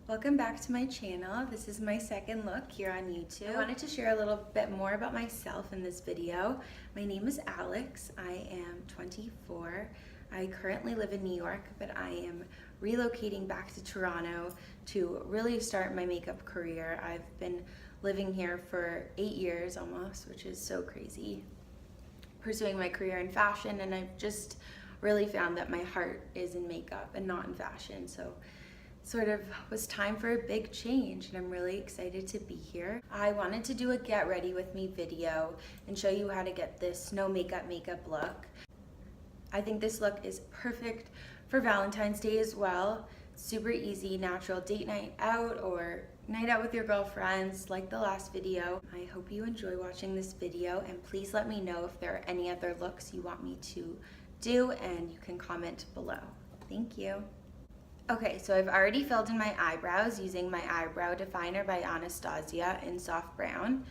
Welcome back to my channel. This is my second look here on YouTube. I wanted to share a little bit more about myself in this video. My name is Alex. I am 24. I currently live in New York, but I am relocating back to Toronto to really start my makeup career. I've been living here for 8 years almost, which is so crazy. Pursuing my career in fashion, and I've just really found that my heart is in makeup and not in fashion. So sort of was time for a big change, and I'm really excited to be here. I wanted to do a get ready with me video and show you how to get this no makeup look. I think this look is perfect for Valentine's Day as well. Super easy, natural date night out or night out with your girlfriends like the last video. I hope you enjoy watching this video, and please let me know if there are any other looks you want me to do, and you can comment below. Thank you. Okay, so I've already filled in my eyebrows using my eyebrow definer by Anastasia in soft brown.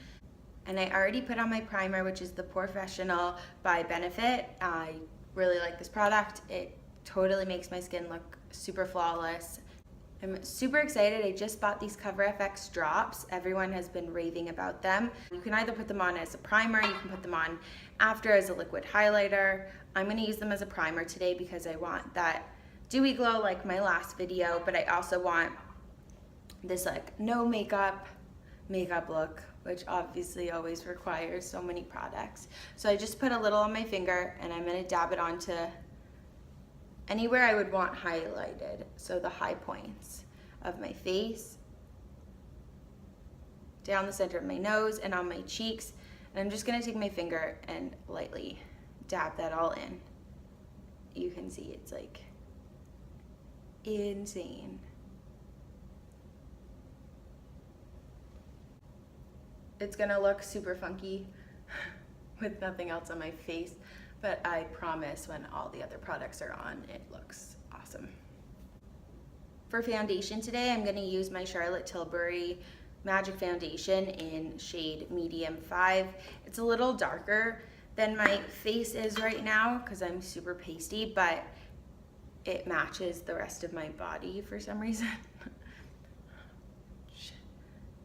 And I already put on my primer, which is the Porefessional by Benefit. I really like this product. It totally makes my skin look super flawless. I'm super excited. I just bought these Cover FX drops. Everyone has been raving about them. You can either put them on as a primer, you can put them on after as a liquid highlighter. I'm gonna use them as a primer today because I want that dewy glow like my last video, but I also want this like no makeup look, which obviously always requires so many products. So I just put a little on my finger, and I'm gonna dab it onto anywhere I would want highlighted. So the high points of my face, down the center of my nose, and on my cheeks. And I'm just gonna take my finger and lightly dab that all in. You can see it's like insane. It's gonna look super funky with nothing else on my face, but I promise when all the other products are on, it looks awesome. For foundation today, I'm gonna use my Charlotte Tilbury Magic Foundation in shade Medium 5. It's a little darker than my face is right now because I'm super pasty, but it matches the rest of my body for some reason.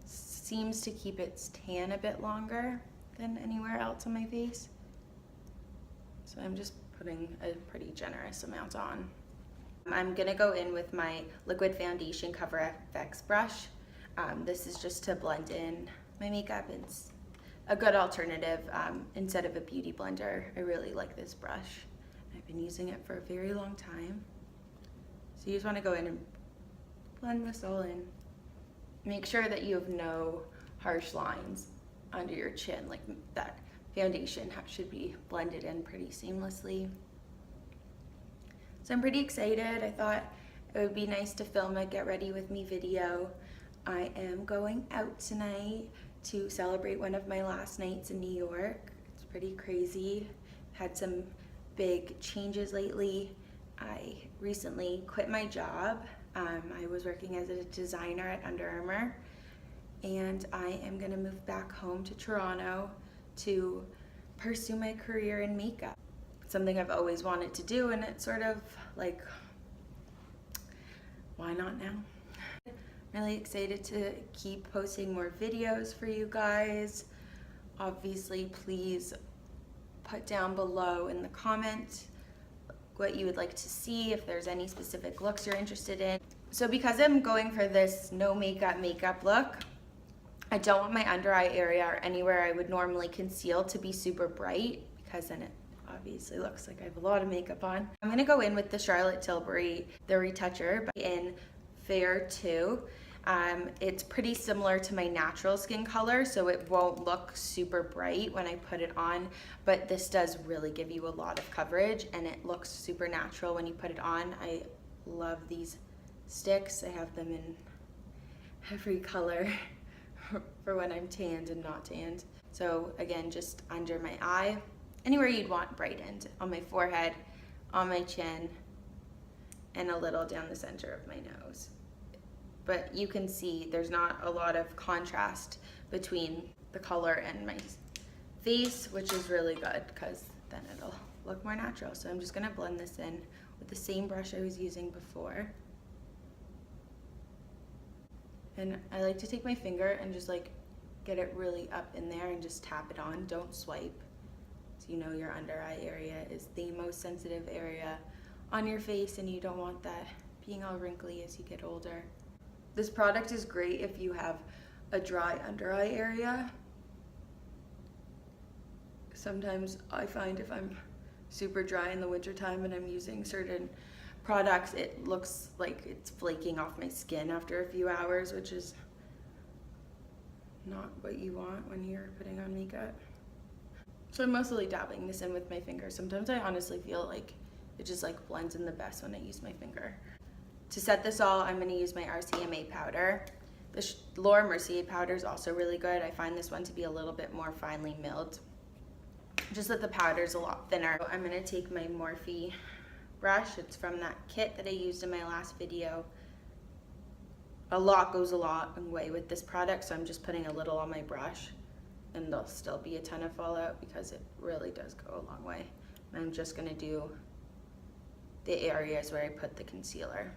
Seems to keep its tan a bit longer than anywhere else on my face. So I'm just putting a pretty generous amount on. I'm gonna go in with my liquid foundation Cover FX brush. This is just to blend in my makeup. It's a good alternative instead of a beauty blender. I really like this brush. I've been using it for a very long time. So you just want to go in and blend this all in. Make sure that you have no harsh lines under your chin, like that foundation should be blended in pretty seamlessly. So I'm pretty excited. I thought it would be nice to film a get ready with me video. I am going out tonight to celebrate one of my last nights in New York. It's pretty crazy. Had some big changes lately. I recently quit my job. I was working as a designer at Under Armour, and I am gonna move back home to Toronto to pursue my career in makeup. It's something I've always wanted to do, and it's sort of like, why not now? Really excited to keep posting more videos for you guys. Obviously, please put down below in the comments what you would like to see, if there's any specific looks you're interested in. So because I'm going for this no makeup look, I don't want my under eye area or anywhere I would normally conceal to be super bright, because then it obviously looks like I have a lot of makeup on. I'm gonna go in with the Charlotte Tilbury, the retoucher in Fair 2. It's pretty similar to my natural skin color, so it won't look super bright when I put it on, but this does really give you a lot of coverage, and it looks super natural when you put it on. I love these sticks. I have them in every color for when I'm tanned and not tanned. So again, just under my eye, anywhere you'd want brightened, on my forehead, on my chin, and a little down the center of my nose. But you can see there's not a lot of contrast between the color and my face, which is really good because then it'll look more natural. So I'm just gonna blend this in with the same brush I was using before. And I like to take my finger and just like get it really up in there and just tap it on. Don't swipe. So you know your under eye area is the most sensitive area on your face, and you don't want that being all wrinkly as you get older. This product is great if you have a dry under eye area. Sometimes I find if I'm super dry in the wintertime and I'm using certain products, it looks like it's flaking off my skin after a few hours, which is not what you want when you're putting on makeup. So I'm mostly dabbing this in with my finger. Sometimes I honestly feel like it just like blends in the best when I use my finger. To set this all, I'm going to use my RCMA powder. The Laura Mercier powder is also really good. I find this one to be a little bit more finely milled, just that the powder is a lot thinner. I'm going to take my Morphe brush. It's from that kit that I used in my last video. A lot goes a long way with this product, so I'm just putting a little on my brush, and there'll still be a ton of fallout because it really does go a long way. And I'm just going to do the areas where I put the concealer,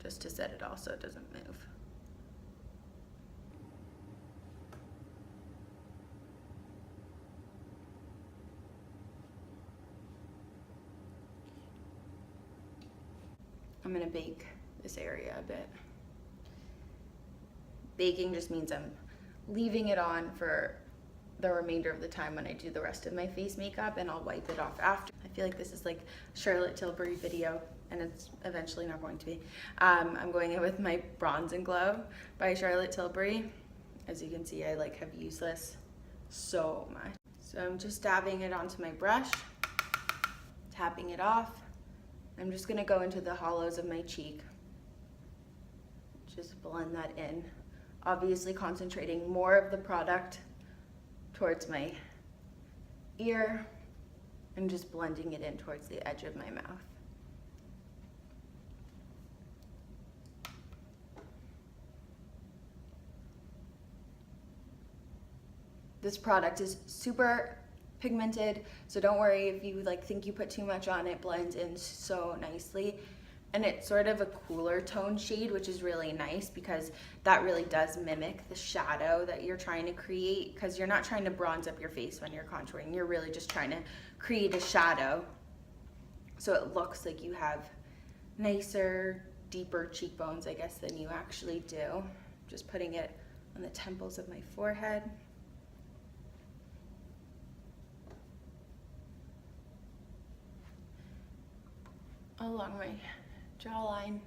just to set it all so it doesn't move. I'm gonna bake this area a bit. Baking just means I'm leaving it on for the remainder of the time when I do the rest of my face makeup, and I'll wipe it off after. I feel like this is like Charlotte Tilbury video, and it's eventually not going to be. I'm going in with my Bronze and Glow by Charlotte Tilbury. As you can see, I like have used this so much. So I'm just dabbing it onto my brush, tapping it off. I'm just gonna go into the hollows of my cheek. Just blend that in. Obviously concentrating more of the product towards my ear and just blending it in towards the edge of my mouth. This product is super pigmented, so don't worry if you like think you put too much on. It blends in so nicely, and it's sort of a cooler tone shade, which is really nice because that really does mimic the shadow that you're trying to create, because you're not trying to bronze up your face when you're contouring. You're really just trying to create a shadow so it looks like you have nicer, deeper cheekbones, I guess, than you actually do. Just putting it on the temples of my forehead. Along my jawline.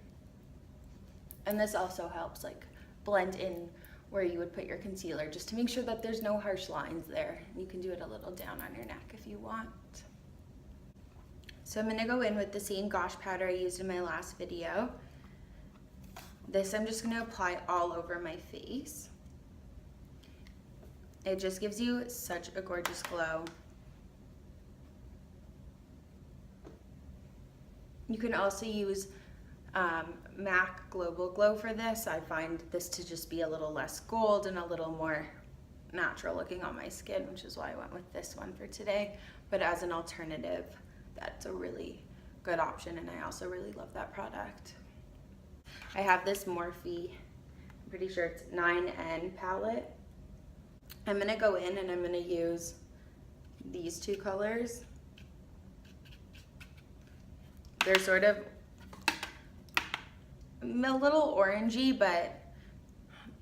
And this also helps like blend in where you would put your concealer, just to make sure that there's no harsh lines there. You can do it a little down on your neck if you want. So I'm gonna go in with the same Gosh powder I used in my last video. This I'm just gonna apply all over my face. It just gives you such a gorgeous glow. You can also use MAC Global Glow for this. I find this to just be a little less gold and a little more natural looking on my skin, which is why I went with this one for today. But as an alternative, that's a really good option, and I also really love that product. I have this Morphe, I'm pretty sure it's 9N palette. I'm gonna go in and I'm gonna use these two colors. They're sort of a little orangey, but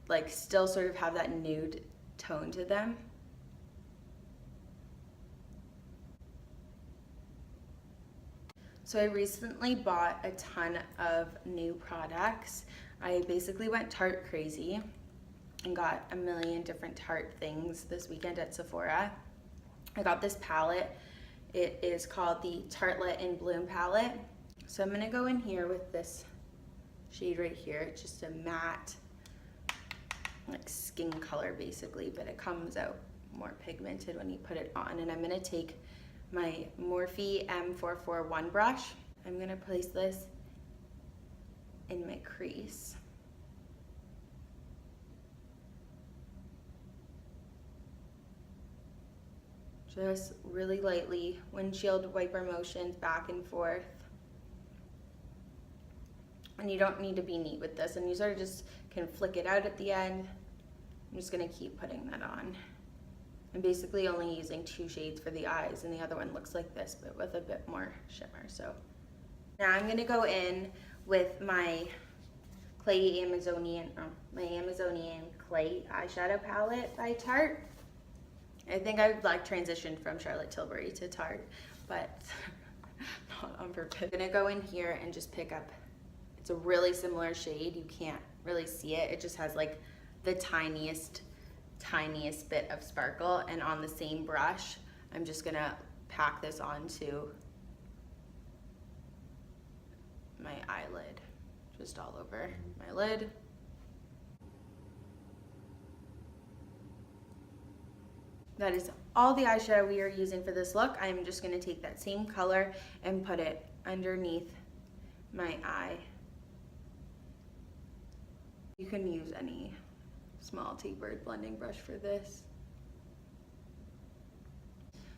like still sort of have that nude tone to them. So I recently bought a ton of new products. I basically went Tarte crazy and got a million different Tarte things this weekend at Sephora. I got this palette. It is called the Tartelette in Bloom palette. So I'm gonna go in here with this shade right here. It's just a matte, like skin color basically, but it comes out more pigmented when you put it on. And I'm gonna take my Morphe M441 brush. I'm gonna place this in my crease. Just really lightly, windshield wiper motions back and forth. And you don't need to be neat with this, and you sort of just can flick it out at the end. I'm just gonna keep putting that on. I'm basically only using 2 shades for the eyes, and the other one looks like this, but with a bit more shimmer. So now I'm gonna go in with my Amazonian Clay eyeshadow palette by Tarte. I think I've like transitioned from Charlotte Tilbury to Tarte, but not on purpose. I'm gonna go in here and just pick up, it's a really similar shade. You can't really see it. It just has like the tiniest bit of sparkle, and on the same brush, I'm just gonna pack this onto my eyelid, just all over my lid. That is all the eyeshadow we are using for this look. I'm just gonna take that same color and put it underneath my eye. You can use any small tapered blending brush for this.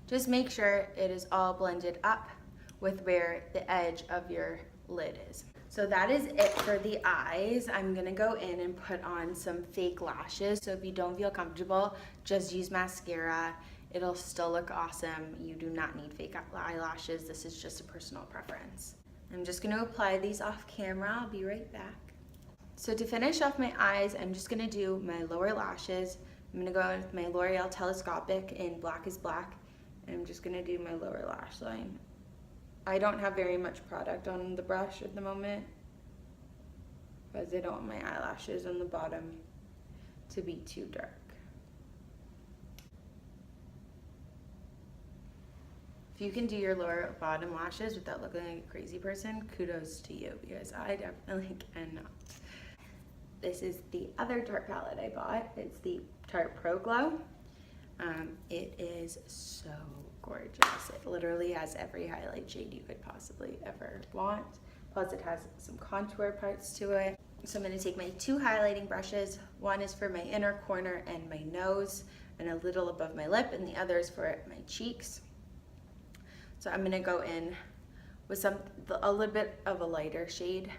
Just make sure it is all blended up with where the edge of your lid is. So that is it for the eyes. I'm gonna go in and put on some fake lashes. So if you don't feel comfortable, just use mascara. It'll still look awesome. You do not need fake eyelashes. This is just a personal preference. I'm just gonna apply these off camera. I'll be right back. So to finish off my eyes, I'm just gonna do my lower lashes. I'm gonna go with my L'Oreal Telescopic in Black is Black. And I'm just gonna do my lower lash line. I don't have very much product on the brush at the moment because I don't want my eyelashes on the bottom to be too dark. If you can do your lower bottom lashes without looking like a crazy person, kudos to you, because I definitely cannot. This is the other Tarte palette I bought. It's the Tarte Pro Glow. It is so gorgeous. It literally has every highlight shade you could possibly ever want. Plus it has some contour parts to it. So I'm going to take my 2 highlighting brushes. One is for my inner corner and my nose and a little above my lip, and the other is for my cheeks. So I'm going to go in with a little bit of a lighter shade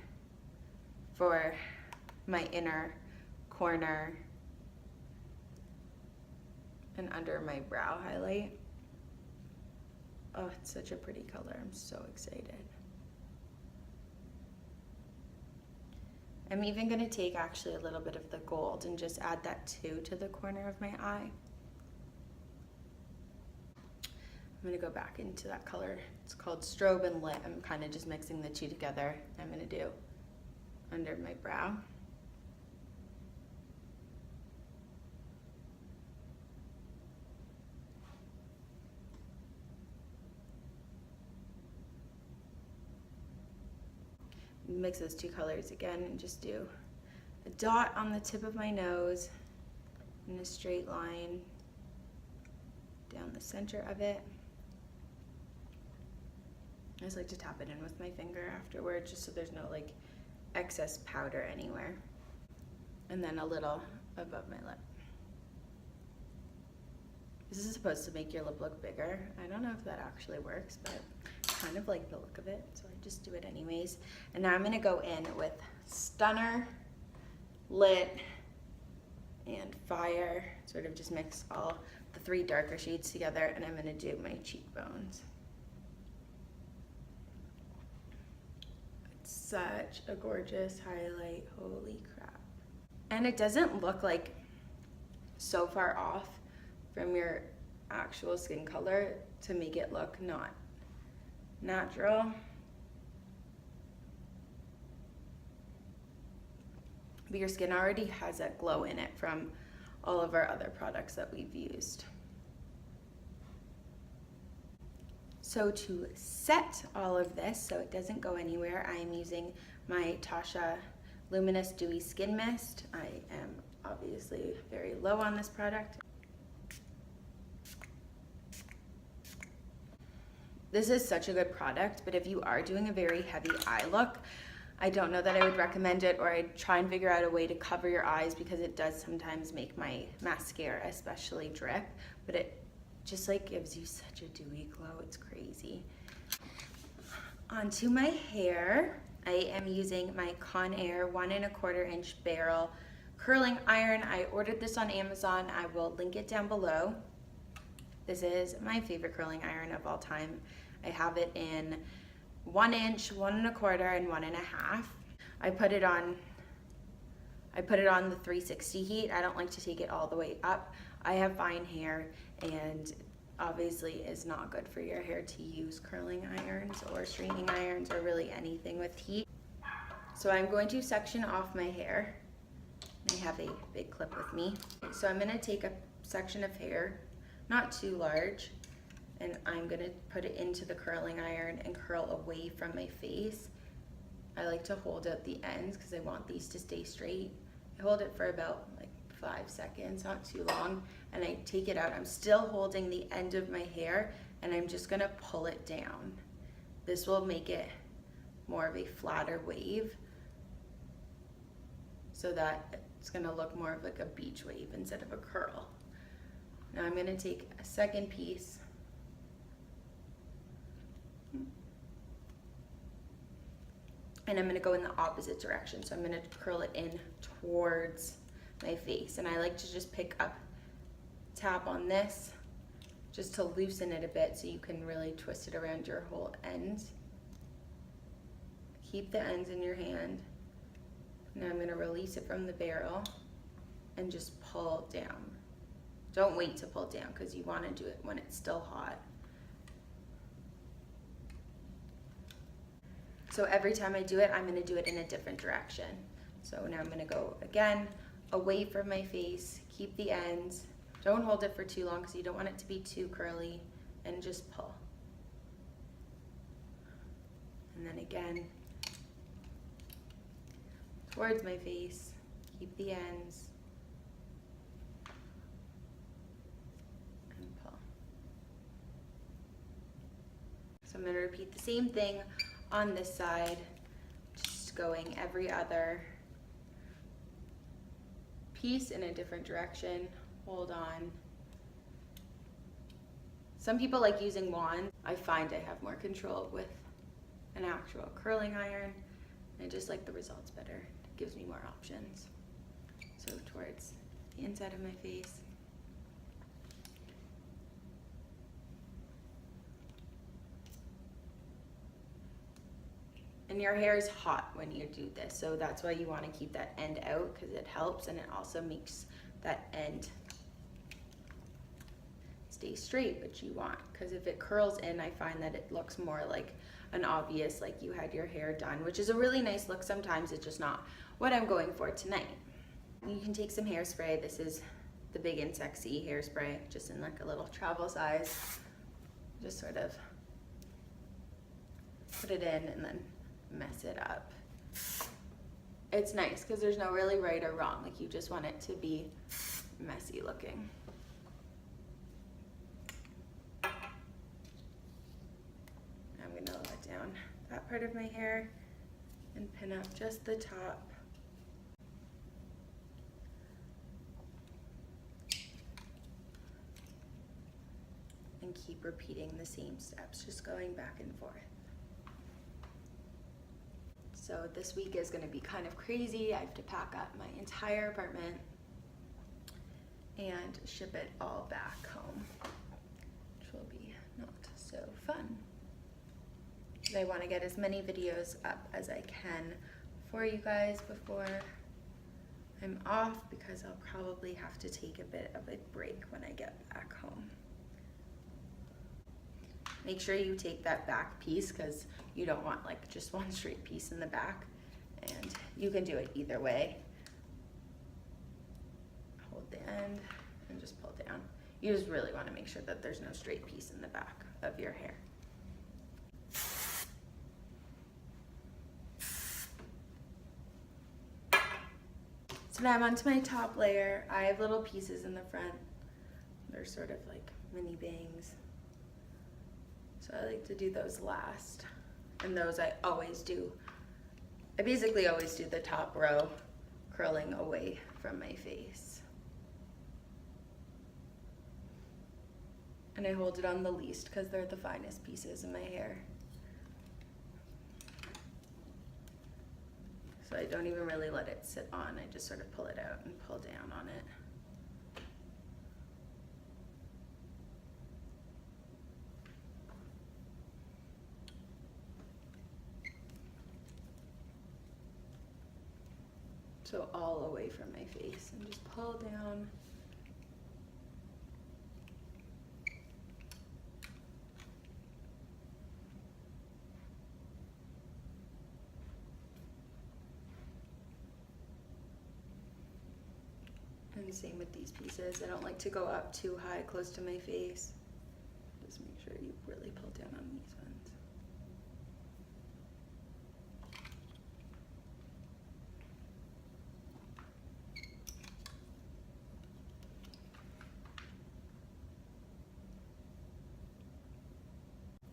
for my inner corner and under my brow highlight. Oh, it's such a pretty color. I'm so excited. I'm even gonna take actually a little bit of the gold and just add that too to the corner of my eye. I'm gonna go back into that color. It's called Strobe and Lit. I'm kind of just mixing the 2 together. I'm gonna do under my brow. Mix those 2 colors again and just do a dot on the tip of my nose and a straight line down the center of it. I just like to tap it in with my finger afterwards, just so there's no like excess powder anywhere. And then a little above my lip. This is supposed to make your lip look bigger. I don't know if that actually works, but I kind of like the look of it, so I just do it anyways. And now I'm gonna go in with Stunner, Lit, and Fire. Sort of just mix all the 3 darker shades together, and I'm gonna do my cheekbones. It's such a gorgeous highlight, holy crap. And it doesn't look like so far off from your actual skin color to make it look not natural. But your skin already has that glow in it from all of our other products that we've used. So to set all of this so it doesn't go anywhere, I am using my Tasha Luminous Dewy Skin Mist. I am obviously very low on this product. This is such a good product, but if you are doing a very heavy eye look, I don't know that I would recommend it, or I'd try and figure out a way to cover your eyes, because it does sometimes make my mascara especially drip, but it just like gives you such a dewy glow. It's crazy. Onto my hair. I am using my Conair 1¼ inch barrel curling iron. I ordered this on Amazon. I will link it down below. This is my favorite curling iron of all time. I have it in 1 inch, 1¼ and 1½. I put it on the 360 heat. I don't like to take it all the way up. I have fine hair, and obviously it's not good for your hair to use curling irons or straightening irons or really anything with heat. So I'm going to section off my hair. I have a big clip with me. So I'm gonna take a section of hair, not too large, and I'm gonna put it into the curling iron and curl away from my face. I like to hold out the ends because I want these to stay straight. I hold it for about like 5 seconds, not too long, and I take it out. I'm still holding the end of my hair, and I'm just gonna pull it down. This will make it more of a flatter wave, so that it's gonna look more of like a beach wave instead of a curl. Now I'm gonna take a second piece and I'm gonna go in the opposite direction. So I'm gonna curl it in towards my face. And I like to just tap on this just to loosen it a bit so you can really twist it around your whole ends. Keep the ends in your hand. Now I'm gonna release it from the barrel and just pull down. Don't wait to pull down because you wanna do it when it's still hot. So every time I do it, I'm gonna do it in a different direction. So now I'm gonna go again, away from my face, keep the ends. Don't hold it for too long because you don't want it to be too curly, and just pull. And then again, towards my face, keep the ends, and pull. So I'm gonna repeat the same thing on this side, just going every other piece in a different direction. Hold on. Some people like using wands. I find I have more control with an actual curling iron. I just like the results better. It gives me more options. So towards the inside of my face. And your hair is hot when you do this, so that's why you want to keep that end out, because it helps, and it also makes that end stay straight, which you want, because if it curls in, I find that it looks more like an obvious, like you had your hair done, which is a really nice look sometimes. It's just not what I'm going for tonight. You can take some hairspray. This is the Big and Sexy hairspray, just in like a little travel size. Just sort of put it in and then mess it up. It's nice because there's no really right or wrong. Like, you just want it to be messy looking. I'm gonna let down that part of my hair and pin up just the top. And keep repeating the same steps, just going back and forth. So this week is gonna be kind of crazy. I have to pack up my entire apartment and ship it all back home, which will be not so fun. I wanna get as many videos up as I can for you guys before I'm off, because I'll probably have to take a bit of a break when I get back home. Make sure you take that back piece, because you don't want like just one straight piece in the back, and you can do it either way. Hold the end and just pull down. You just really want to make sure that there's no straight piece in the back of your hair. So now I'm onto my top layer. I have little pieces in the front. They're sort of like mini bangs. So I like to do those last. And those I always do. I basically always do the top row curling away from my face. And I hold it on the least because they're the finest pieces in my hair. So I don't even really let it sit on. I just sort of pull it out and pull down on it. So all away from my face and just pull down. And same with these pieces. I don't like to go up too high close to my face. Just make sure you really pull down on these ones.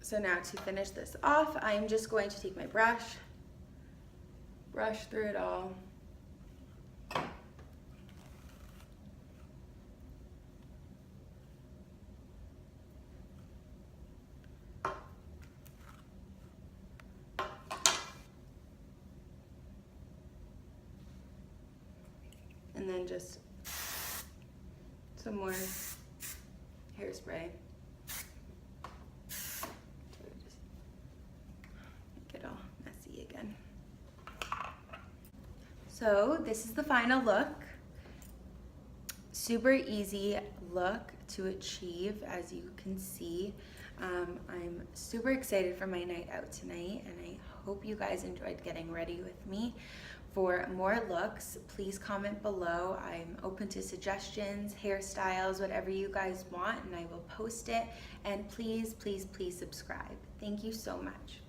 So now to finish this off, I'm just going to take my brush through it all. And then just some more hairspray. Just make it all messy again. So this is the final look. Super easy look to achieve, as you can see. I'm super excited for my night out tonight, and I hope you guys enjoyed getting ready with me. For more looks, please comment below. I'm open to suggestions, hairstyles, whatever you guys want, and I will post it. And please, please, please subscribe. Thank you so much.